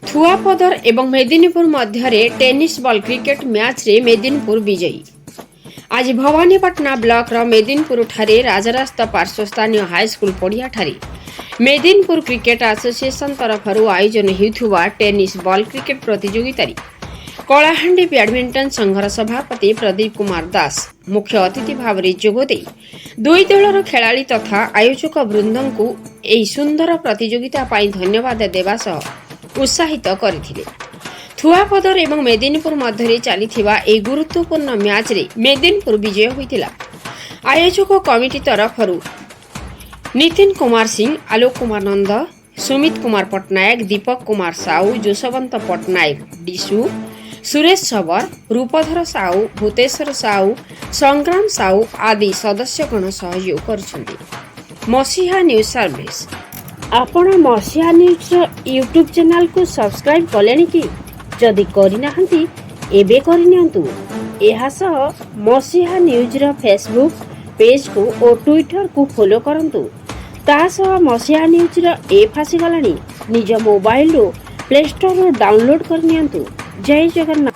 थुआपदर एवं मेदिनीपुर मध्य tennis ball cricket match रे मेदिनीपुर विजयी। आज भवानीपाटना ब्लॉक रो मेदिनीपुर ठारे राजरास्त पार्श्वस्थानीय हाईस्कूल पड़िया ठारे मेदिनीपुर क्रिकेट एसोसिएशन तरफ आयोजन होता टेनिस बॉल क्रिकेट प्रतियोगिता कलाहांडी बैडमिंटन संघर सभापति प्रदीप कुमार दास मुख्य अतिथि भाव में जोगदे दुई दलर खेलाड़ी तथा आयोजक वृंद को यह सुंदर प्रतियोगिता धन्यवाद देवा सह उत्साहित करथिले। थुआपदर एवं मेदिनीपुर मध्य चलीथिबा ए गुरुत्वपूर्ण मैच रे मेदिनीपुर विजय होइतिला। आयोजक कमिटी तरफरु नितिन कुमार सिंह, आलोक कुमार नंद, सुमित कुमार पटनायक, दीपक कुमार साहू, जोशवंत पटनायक, डिशु, सुरेश सबर, रूपधर साहू, भूतेश्वर साहू, संग्राम साहू आदि सदस्यगण सहयोग करछन्ति। मसीहा न्यूज सर्विस आपण मसीहा न्यूज यूट्यूब चैनल को सब्सक्राइब कलेनी कि जदि करिनाहंती एबे करिनियंतु। एहा सह मसीहा न्यूज रो फेसबुक पेज को और ट्विटर को फॉलो करंतु। ता सह मसीहा न्यूज रो ऐप आसी गलानी। निज मोबाइल रो प्ले स्टोर रो डाउनलोड करनियंतु। जय जगन्नाथ।